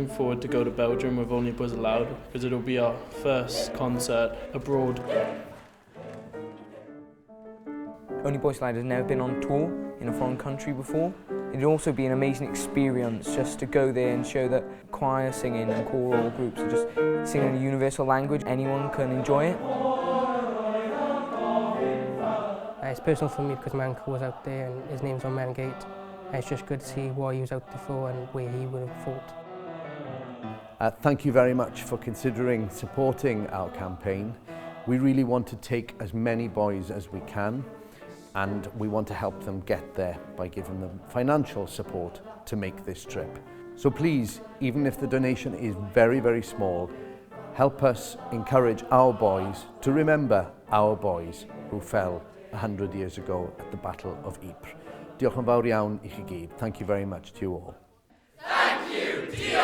looking forward to go to Belgium with Only Boys Aloud because it'll be our first concert abroad. Only Boys Aloud has never been on tour in a foreign country before. It'd also be an amazing experience just to go there and show that choir singing and choral groups are just singing a universal language. Anyone can enjoy it. It's personal for me because my uncle was out there and his name's on Gate. It's just good to see what he was out there for and where he would have fought. Thank you very much for considering supporting our campaign. We really want to take as many boys as we can, and we want to help them get there by giving them financial support to make this trip. So please, even if the donation is very, very small, help us encourage our boys to remember our boys who fell 100 years ago at the Battle of Ypres. Diolch yn fawr iawn I chi gyd. Thank you very much to you all. Thank you. Diolch.